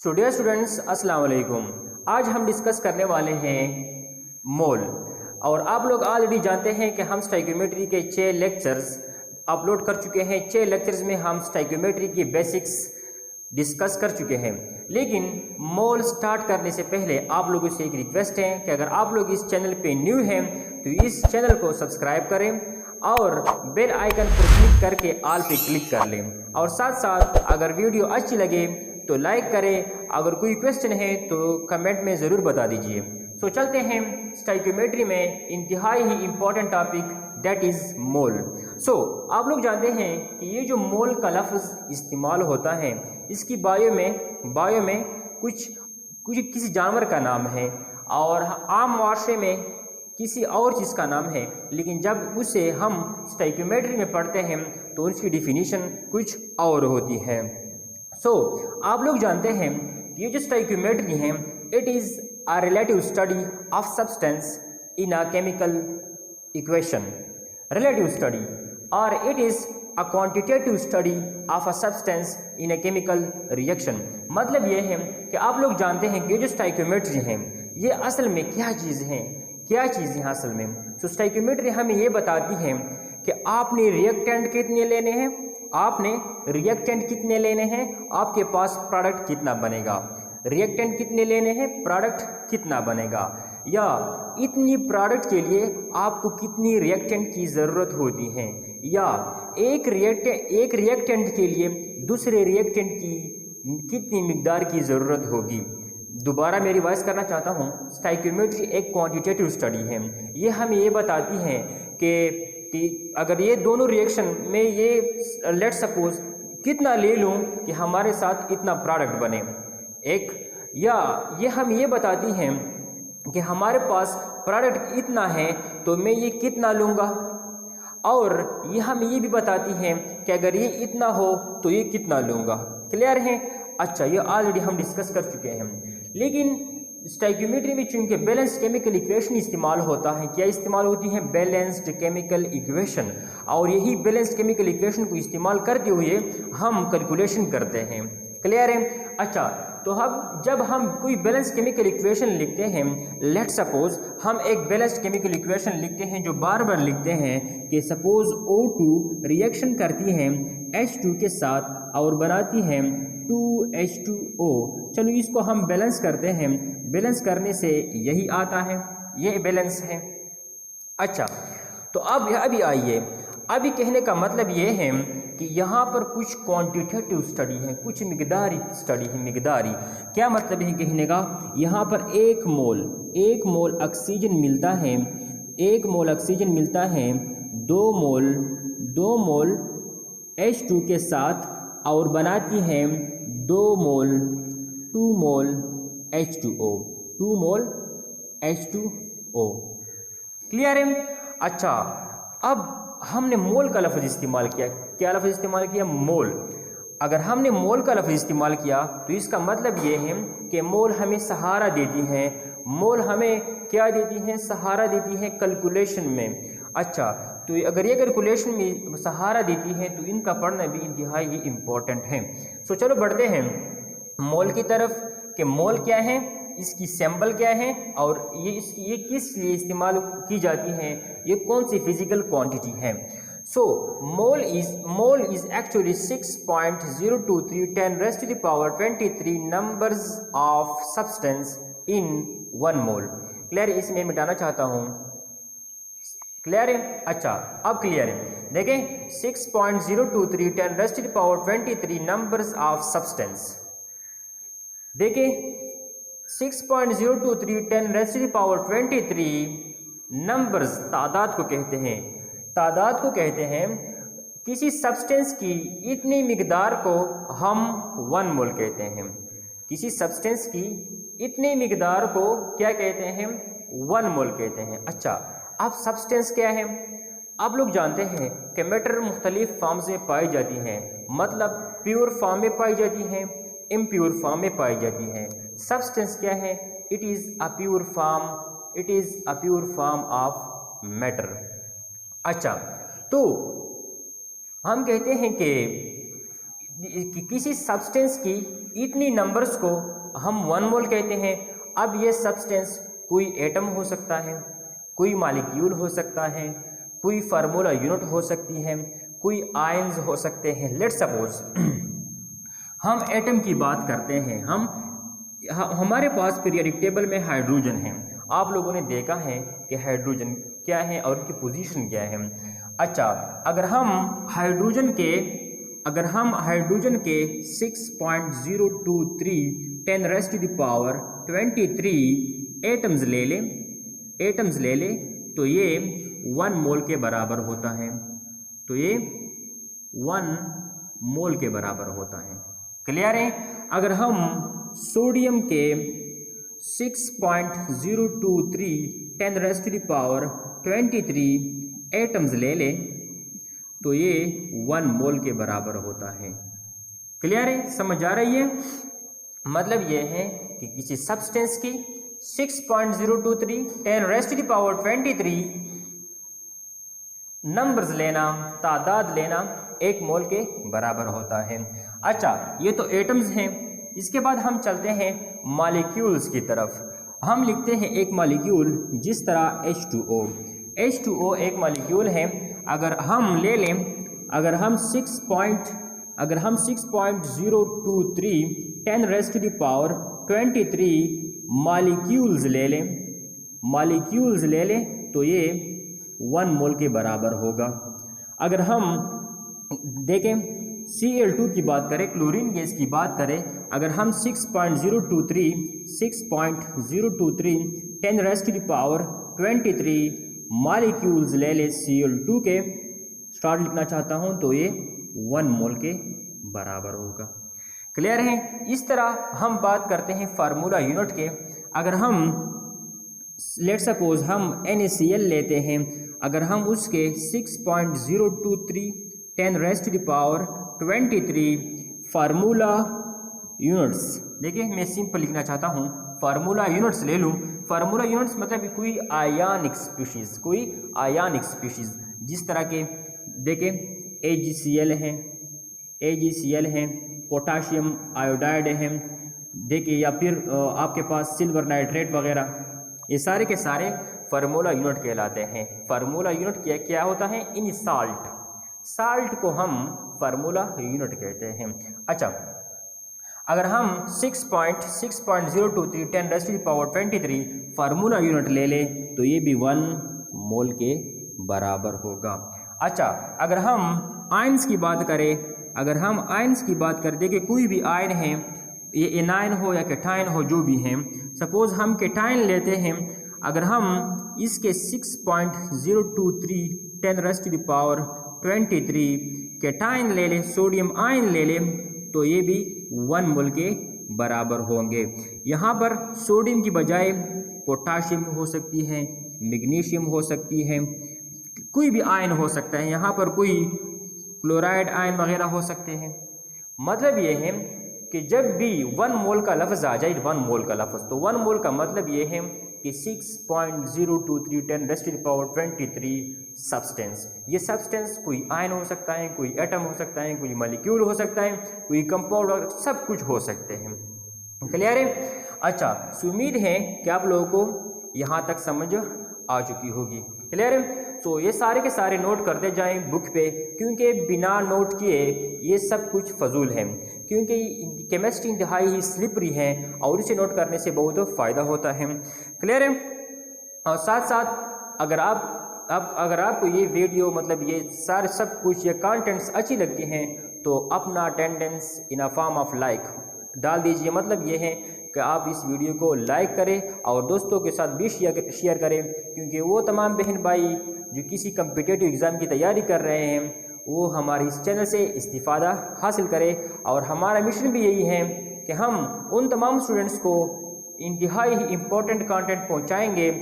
Dear students, अस्सलाम वालेकुम। आज हम डिस्कस करने वाले हैं मोल। और आप लोग ऑलरेडी जानते हैं कि हम स्टोइकियोमेट्री के 6 लेक्चर्स अपलोड कर चुके हैं। 6 लेक्चर्स में हम स्टोइकियोमेट्री की बेसिक्स डिस्कस कर चुके हैं। लेकिन मोल स्टार्ट करने से पहले आप लोगों से एक रिक्वेस्ट है कि अगर आप लोग इस चैनल पे न्यू हैं तो इस चैनल को सब्सक्राइब करें और बेल आइकन पर क्लिक करके ऑल पे क्लिक कर लें। और साथ साथ अगर वीडियो अच्छी लगे तो लाइक करें। अगर कोई क्वेश्चन है तो कमेंट में ज़रूर बता दीजिए। सो चलते हैं स्टोइकियोमेट्री में इंतहाई ही इम्पोर्टेंट टॉपिक दैट इज़ मोल। सो आप लोग जानते हैं कि ये जो मोल का लफ्ज़ इस्तेमाल होता है इसकी बायो में कुछ किसी जानवर का नाम है और आम माशरे में किसी और चीज़ का नाम है, लेकिन जब उसे हम स्टोइकियोमेट्री में पढ़ते हैं तो उसकी डिफिनीशन कुछ और होती है। सो आप लोग जानते हैं कि ये जो स्टोइकियोमेट्री है it is a relative study of substance in a chemical equation. Relative study और it is a quantitative study of a substance in a chemical reaction. मतलब ये है कि आप लोग जानते हैं कि ये जो स्टोइकियोमेट्री है ये असल में क्या चीज़ है असल में। सो स्टोइकियोमेट्री हमें ये बताती है कि आपने रिएक्टेंट कितने लेने हैं, आपके पास प्रोडक्ट कितना बनेगा। रिएक्टेंट कितने लेने हैं, प्रोडक्ट कितना बनेगा, या इतनी प्रोडक्ट के लिए आपको कितनी रिएक्टेंट की ज़रूरत होती है, या एक रिएक्टेंट के लिए दूसरे रिएक्टेंट की कितनी मिकदार की ज़रूरत होगी। दोबारा मेरी वॉइस करना चाहता हूँ, स्टोइकियोमेट्री एक क्वांटिटेटिव स्टडी है। ये हमें ये बताती है कि अगर ये दोनों रिएक्शन में ये लेट सपोज कितना ले लूँ कि हमारे साथ इतना प्रोडक्ट बने एक, या ये हम ये बताती हैं कि हमारे पास प्रोडक्ट इतना है तो मैं ये कितना लूँगा, और ये हम ये भी बताती हैं कि अगर ये इतना हो तो ये कितना लूँगा। क्लियर है? अच्छा, ये ऑलरेडी हम डिस्कस कर चुके हैं। लेकिन स्टोइकियोमेट्री में चूंकि बैलेंस्ड केमिकल इक्वेशन इस्तेमाल होता है, क्या इस्तेमाल होती है? Balanced chemical equation. और यही बैलेंस्ड केमिकल इक्वेशन को इस्तेमाल करते हुए हम कैलकुलेशन करते हैं। क्लियर है? अच्छा, तो हम जब हम कोई बैलेंस केमिकल इक्वेशन लिखते हैं, लेट सपोज हम एक बैलेंस्ड केमिकल इक्वेशन लिखते हैं जो बार बार लिखते हैं कि सपोज O2 रिएक्शन करती है H2 के साथ और बनाती है 2H2O। चलो इसको हम बैलेंस करते हैं। बैलेंस करने से यही आता है, ये बैलेंस है। अच्छा, तो अब अभी आइए, अभी कहने का मतलब ये है कि यहाँ पर कुछ क्वांटिटेटिव स्टडी है, कुछ मिकदारी स्टडी है। मिकदारी क्या मतलब है कहने का? यहाँ पर एक मोल ऑक्सीजन मिलता है, 2 मोल H2 के साथ और बनाती है 2 मोल H2O। क्लियर है? अच्छा, अब हमने मोल का लफ्ज़ इस्तेमाल किया। क्या लफ्ज़ इस्तेमाल किया? मोल। अगर हमने मोल का लफ्ज़ इस्तेमाल किया तो इसका मतलब ये है कि मोल हमें सहारा देती हैं। मोल हमें क्या देती हैं? सहारा देती हैं कैलकुलेशन में। अच्छा, तो अगर ये कैलकुलेशन में सहारा देती है तो इनका पढ़ना भी इंतहाई ही इम्पोर्टेंट है। सो चलो बढ़ते हैं मोल की तरफ कि मोल क्या है, इसकी सिंबल क्या है, और ये किस लिए इस्तेमाल की जाती हैं, ये कौन सी फिजिकल क्वांटिटी है। So mole is actually 6.023 10⁻23 numbers of substance in 1 mole. Clear? इसमें मिटाना चाहता हूँ। क्लियर है? अच्छा, अब क्लियर है। देखें 6.023 10⁻23 नंबर्स ऑफ सब्सटेंस। देखिए 6.023 10⁻23 नंबर्स तादाद को कहते हैं। किसी सब्सटेंस की इतनी मिकदार को हम 1 मोल कहते हैं। किसी सब्सटेंस की इतनी मिकदार को क्या कहते हैं? 1 मोल कहते हैं। अच्छा, अब सब्सटेंस क्या है? आप लोग जानते हैं कि मैटर मुख्तलिफ फॉर्म्स में पाई जाती हैं, मतलब प्योर फॉर्म में पाई जाती हैं, इम्प्योर फॉर्म में पाई जाती है। सब्सटेंस क्या है? It is a pure form of matter. अच्छा, तो हम कहते हैं कि किसी सब्सटेंस की इतनी नंबर्स को हम 1 मोल कहते हैं। अब ये सब्सटेंस कोई एटम हो सकता है, कोई मॉलिक्यूल हो सकता है, कोई फार्मूला यूनिट हो सकती है, कोई आयंस हो सकते हैं। लेट्स सपोज हम एटम की बात करते हैं। हमारे पास पीरियोडिक टेबल में हाइड्रोजन है। आप लोगों ने देखा है कि हाइड्रोजन क्या है और उनकी पोजीशन क्या है। अच्छा, अगर हम हाइड्रोजन के 6.023 10⁻23 एटम्स ले लें तो ये 1 मोल के बराबर होता है। क्लियर है? अगर हम सोडियम के 6.023 10⁻23 एटम्स ले लें तो ये 1 मोल के बराबर होता है। क्लियर है? समझ आ रही है? मतलब ये है कि किसी सब्सटेंस की 6.023 10⁻23 नंबर्स लेना, तादाद लेना 1 मोल के बराबर होता है। अच्छा, ये तो एटम्स हैं। इसके बाद हम चलते हैं मॉलिक्यूल्स की तरफ। हम लिखते हैं एक मॉलिक्यूल जिस तरह H2O एक मॉलिक्यूल है। अगर हम 6.023 10⁻23 मॉलिक्यूल्स ले लें तो ये 1 मोल के बराबर होगा। अगर हम देखें Cl2 की बात करें, क्लोरीन गैस की बात करें, अगर हम 6.023 10⁻23 मॉलिक्यूल्स ले लें Cl2 के, स्टार्ट लिखना चाहता हूं तो ये 1 मोल के बराबर होगा। क्लियर है? इस तरह हम बात करते हैं फार्मूला यूनिट के। अगर हम लेट्स सपोज हम NaCl लेते हैं, अगर हम उसके 6.023 10⁻23 फार्मूला यूनिट्स, देखिए मैं सिंपल लिखना चाहता हूँ, फार्मूला यूनिट्स ले लूँ। फार्मूला यूनिट्स मतलब कोई आयनिक स्पीशीज़ जिस तरह के देखें AgCl है, पोटाशियम आयोडाइड है, देखिए, या फिर आपके पास सिल्वर नाइट्रेट वगैरह, ये सारे के सारे फार्मूला यूनिट कहलाते हैं। फार्मूला यूनिट क्या होता है? इन साल्ट को हम फार्मूला यूनिट कहते हैं। अच्छा, अगर हम 6.023 10⁻23 फार्मूला यूनिट ले लें तो ये भी 1 मोल के बराबर होगा। अच्छा, अगर हम आयंस की बात करें, देखिए कोई भी आयन है, ये एनायन हो या कैटायन हो, जो भी है, सपोज हम कैटायन लेते हैं। अगर हम इसके 6.023 10⁻23 कैटायन ले लें, सोडियम आयन ले लें तो ये भी 1 मोल के बराबर होंगे। यहाँ पर सोडियम की बजाय पोटाशियम हो सकती है, मैग्नीशियम हो सकती है, कोई भी आयन हो सकता है। यहाँ पर कोई क्लोराइड आयन वगैरह हो सकते हैं। मतलब ये है कि जब भी 1 मोल का लफ्ज़ आ जाए, 1 मोल का लफ्ज़, तो 1 मोल का मतलब ये है कि 6.023 10⁻23 सब्सटेंस। ये सब्सटेंस कोई आयन हो सकता है, कोई एटम हो सकता है, कोई मॉलिक्यूल हो सकता है, कोई कंपाउंड, सब कुछ हो सकते हैं। क्लियर है? अच्छा, उम्मीद है कि आप लोगों को यहाँ तक समझ आ चुकी होगी। क्लियर है? तो ये सारे के सारे नोट करते जाएं बुक पे, क्योंकि बिना नोट किए ये सब कुछ फजूल है, क्योंकि केमिस्ट्री इंतहाई ही स्लिपरी है और इसे नोट करने से बहुत फ़ायदा होता है। क्लियर है? और साथ साथ अगर आपको ये वीडियो, मतलब ये सारे सब कुछ, ये कंटेंट्स अच्छी लगती हैं तो अपना attendance in a form of like डाल दीजिए। मतलब ये है कि आप इस वीडियो को लाइक करें और दोस्तों के साथ भी शेयर करें, क्योंकि वो तमाम बहन भाई जो किसी कम्पिटिटिव एग्ज़ाम की तैयारी कर रहे हैं वो हमारे इस चैनल से इस्तिफ़ादा हासिल करें। और हमारा मिशन भी यही है कि हम उन तमाम स्टूडेंट्स को इंतहाई ही इम्पोर्टेंट कंटेंट पहुंचाएंगे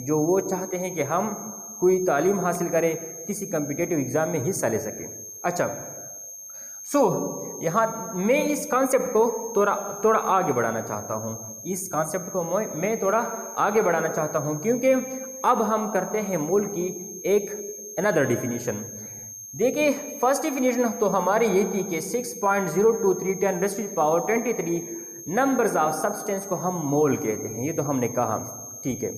जो वो चाहते हैं कि हम कोई तालीम हासिल करें, किसी कम्पिटिटिव एग्ज़ाम में हिस्सा ले सकें। अच्छा, यहाँ मैं इस कॉन्सेप्ट को थोड़ा आगे बढ़ाना चाहता हूँ। क्योंकि अब हम करते हैं मोल की एक अनदर डिफिनीशन। देखिए फर्स्ट डिफिनेशन तो हमारी ये थी कि 6.023 10 raise to the power 23 numbers of substance को हम मोल कहते हैं, ये तो हमने कहा, ठीक है।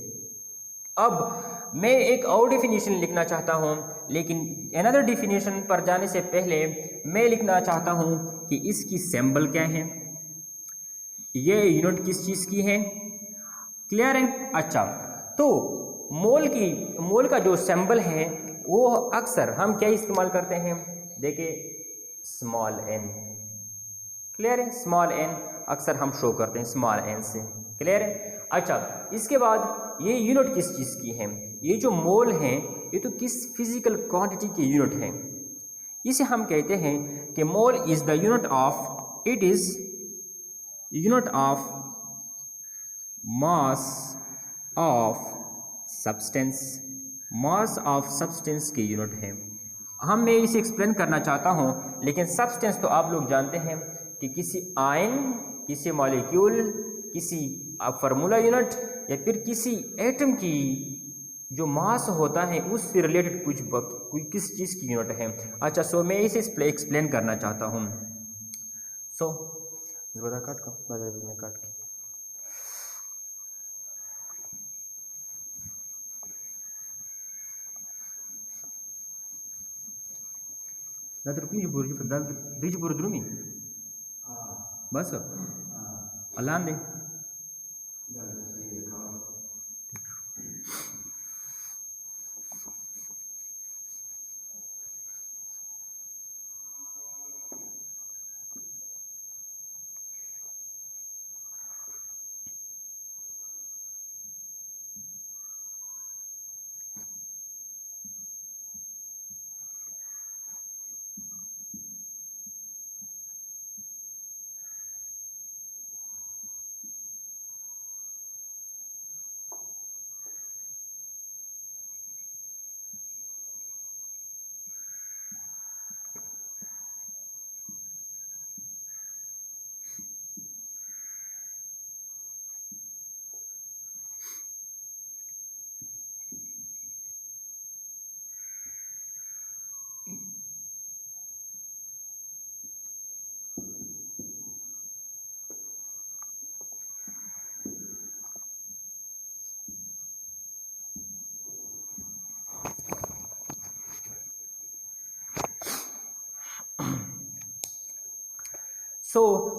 अब मैं एक और डिफिनेशन लिखना चाहता हूँ, लेकिन अनदर डिफिनेशन पर जाने से पहले मैं लिखना चाहता हूँ कि इसकी सिंबल क्या है, ये यूनिट किस चीज़ की है, क्लियर है। अच्छा, तो मोल का जो सिंबल है वो अक्सर हम क्या इस्तेमाल करते हैं, देखिए स्मॉल एन, क्लियर है, स्मॉल एन अक्सर हम शो करते हैं स्मॉल एन से, क्लियर है। अच्छा, इसके बाद ये यूनिट किस चीज़ की है, ये जो मोल है ये तो किस फिजिकल क्वांटिटी की यूनिट है, इसे हम कहते हैं कि mole is the unit of, it is unit of mass of substance, mass of substance की यूनिट है। मैं इसे एक्सप्लेन करना चाहता हूँ, लेकिन सब्सटेंस तो आप लोग जानते हैं कि किसी आयन, किसी मॉलिक्यूल, किसी फार्मूला यूनिट या फिर किसी एटम की जो मास होता है उससे रिलेटेड किस चीज़ की यूनिट है। अच्छा, सो मैं इसे एक्सप्लेन करना चाहता हूँ। सो काट के बस अलान दे।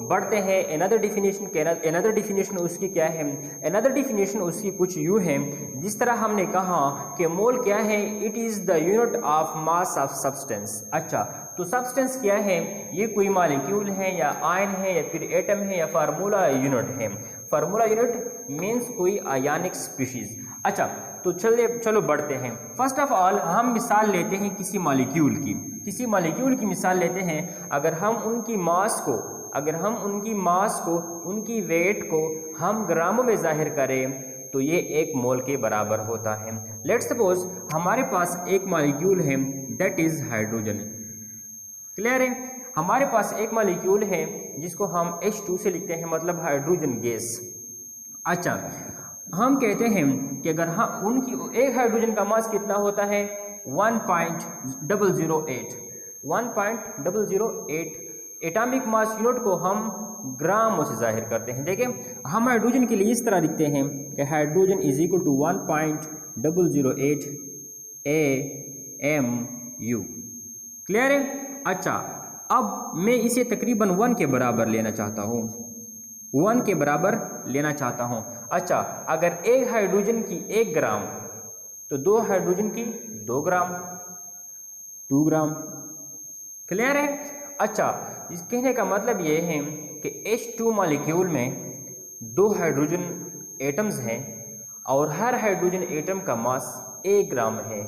बढ़ते हैं अनदर डिफिनेशन के। अनदर डिफिनेशन उसकी क्या है, अनदर डिफिनेशन उसकी कुछ यूँ है, जिस तरह हमने कहा कि मोल क्या है, it is the unit of mass of substance. अच्छा, तो सब्सटेंस क्या है, ये कोई मॉलिक्यूल है या आयन है या फिर एटम है या फार्मूला यूनिट है। फार्मूला यूनिट मीन्स कोई आयनिक स्पीशीज। अच्छा, तो चलो बढ़ते हैं। फर्स्ट ऑफ ऑल हम मिसाल लेते हैं किसी मॉलिक्यूल की मिसाल लेते हैं। अगर हम उनकी मास को उनकी वेट को हम ग्रामों में जाहिर करें तो ये 1 मोल के बराबर होता है। लेट्स सपोज हमारे पास एक मॉलिक्यूल है, दैट इज हाइड्रोजन, क्लियर है। हमारे पास एक मॉलिक्यूल है जिसको हम H2 से लिखते हैं, मतलब हाइड्रोजन गैस। अच्छा, हम कहते हैं कि अगर हम उनकी एक हाइड्रोजन का मास कितना होता है, 1.008 एटॉमिक मास यूनिट को हम ग्रामों से जाहिर करते हैं। देखिए हम हाइड्रोजन के लिए इस तरह लिखते हैं कि hydrogen is equal to 1.008 AMU, clear है। अच्छा, अब मैं इसे तकरीबन 1 के बराबर लेना चाहता हूँ, 1 के बराबर लेना चाहता हूँ। अच्छा, अगर एक हाइड्रोजन की 1 ग्राम तो 2 हाइड्रोजन की 2 ग्राम, 2 ग्राम, क्लियर है। अच्छा, इस कहने का मतलब ये है कि H2 मॉलिक्यूल में 2 हाइड्रोजन एटम्स हैं और हर हाइड्रोजन एटम का मास 1 ग्राम है,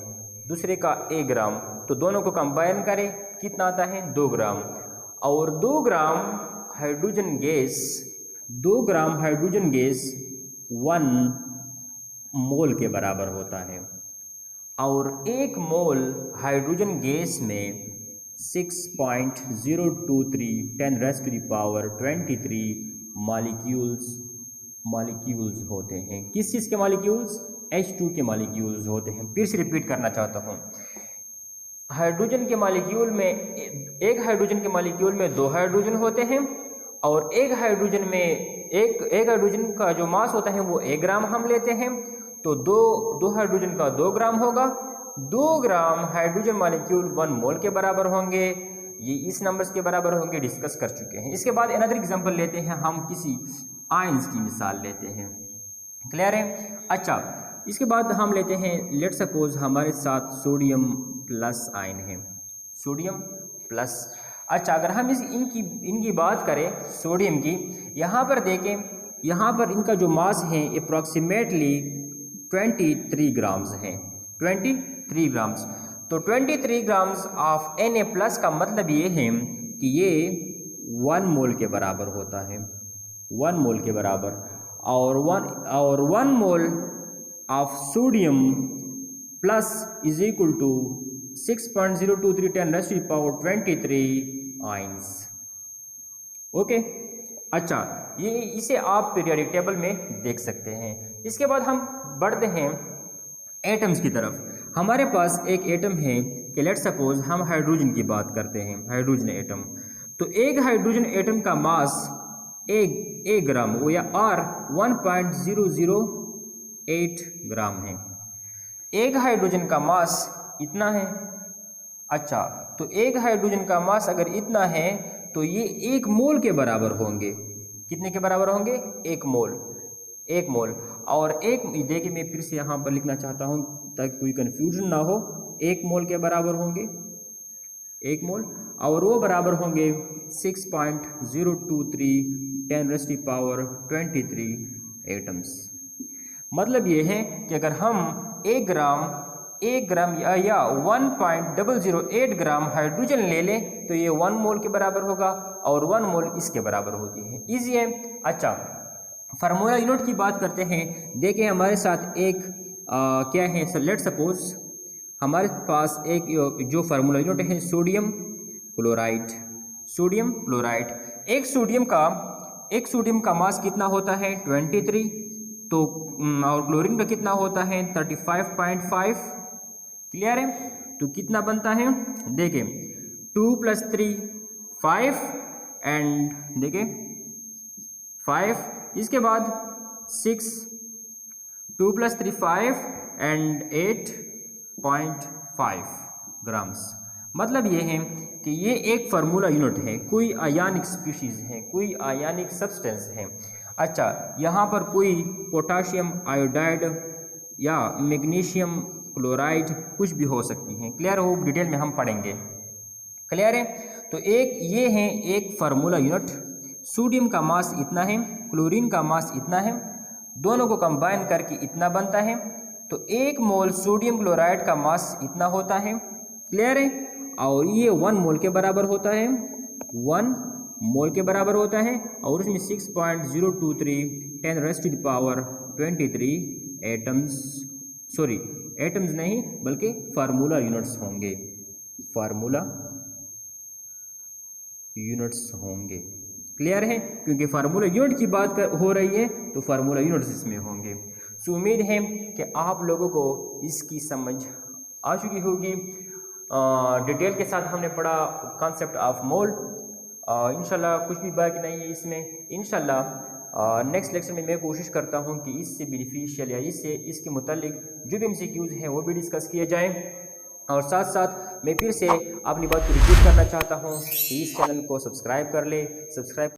दूसरे का 1 ग्राम, तो दोनों को कंबाइन करें कितना आता है, 2 ग्राम। और 2 ग्राम हाइड्रोजन गैस 1 मोल के बराबर होता है। और 1 मोल हाइड्रोजन गैस में 6.023 10 raise to the power 23 molecules होते हैं। किस चीज़ के मॉलिक्यूल्स, H2 के मॉलिक्यूल्स होते हैं। फिर से रिपीट करना चाहता हूँ, हाइड्रोजन के मॉलिक्यूल में एक हाइड्रोजन के मॉलिक्यूल में 2 हाइड्रोजन होते हैं और एक हाइड्रोजन का जो मास होता है वो 1 ग्राम हम लेते हैं, तो दो हाइड्रोजन का 2 ग्राम होगा। 2 ग्राम हाइड्रोजन मॉलिक्यूल 1 मोल के बराबर होंगे। ये इस नंबर्स के बराबर होंगे, डिस्कस कर चुके हैं। इसके बाद अनदर एग्जांपल लेते हैं, हम किसी आयंस की मिसाल लेते हैं। क्लियर है? अच्छा, इसके बाद हम लेते हैं, लेट सपोज हमारे साथ सोडियम प्लस आयन है, सोडियम प्लस। अच्छा, अगर हम इनकी बात करें सोडियम की, यहाँ पर देखें, यहाँ पर इनका जो मास है अप्रॉक्सीमेटली 23 ग्राम्स हैं, 23 ग्राम्स। तो 23 ग्राम्स ऑफ Na प्लस का मतलब ये है कि ये 1 मोल के बराबर होता है, 1 मोल के बराबर। और 1 mole of sodium plus is equal to 6.023 10⁻23 ions. Okay, अच्छा, ये इसे आप पीरियोडिक टेबल में देख सकते हैं। इसके बाद हम बढ़ते हैं एटम्स की तरफ। हमारे पास एक एटम है कि लेट सपोज हम हाइड्रोजन की बात करते हैं, हाइड्रोजन एटम। तो एक हाइड्रोजन एटम का मास 1 ग्राम या R 1.008 ग्राम है। एक हाइड्रोजन का मास इतना है। अच्छा, तो एक हाइड्रोजन का मास अगर इतना है तो ये 1 मोल के बराबर होंगे। कितने के बराबर होंगे? 1 मोल, 1 मोल। और एक देखिए, मैं फिर से यहाँ पर लिखना चाहता हूँ ताकि कोई कन्फ्यूजन ना हो। 1 मोल के बराबर होंगे, 1 मोल, और वो बराबर होंगे 6.023 10⁻23 एटम्स। मतलब ये है कि अगर हम 1 ग्राम या 1.008 ग्राम हाइड्रोजन ले लें तो ये 1 मोल के बराबर होगा और 1 मोल इसके बराबर होती है। इजी है। अच्छा, फार्मूला यूनिट की बात करते हैं। देखिए, हमारे साथ एक क्या है, लेट सपोज हमारे पास एक जो फार्मूला यूनिट है सोडियम क्लोराइड, सोडियम क्लोराइड। एक सोडियम का मास कितना होता है? 23। तो और क्लोरीन का कितना होता है? 35.5। क्लियर है? तो कितना बनता है? देखिए, 2 + 3 5 एंड देखिए 5, इसके बाद 6, 2 + 3 5 एंड 8.5 ग्राम्स। मतलब ये है कि ये एक फार्मूला यूनिट है, कोई आयनिक स्पीशीज़ है, कोई आयनिक सब्सटेंस है। अच्छा, यहाँ पर कोई पोटाशियम आयोडाइड या मैग्नीशियम क्लोराइड कुछ भी हो सकती हैं। क्लियर हो? डिटेल में हम पढ़ेंगे। क्लियर है? तो ये है एक फार्मूला यूनिट। सोडियम का मास इतना है, क्लोरीन का मास इतना है, दोनों को कंबाइन करके इतना बनता है। तो 1 मोल सोडियम क्लोराइड का मास इतना होता है। क्लियर है? और ये 1 मोल के बराबर होता है, 1 मोल के बराबर होता है। और उसमें 6.023 10⁻23 एटम्स, सॉरी एटम्स नहीं बल्कि फार्मूला यूनिट्स होंगे, फार्मूला यूनिट्स होंगे। क्लियर है? क्योंकि फार्मूला यूनिट की बात हो रही है तो फार्मूला यूनिट्स इसमें होंगे। सो उम्मीद है कि आप लोगों को इसकी समझ आ चुकी होगी। डिटेल के साथ हमने पढ़ा कॉन्सेप्ट ऑफ मोल। इंशाल्लाह कुछ भी बाकी नहीं है इसमें। इंशाल्लाह नेक्स्ट लेक्चर में मैं कोशिश करता हूं कि इससे बेनिफिशियल या इसके मुतालिक जो भी MCQs हैं वो भी डिस्कस किए जाएं। और साथ साथ मैं फिर से अपनी बात को रिपीट करना चाहता हूं कि इस चैनल को सब्सक्राइब कर ले। सब्सक्राइब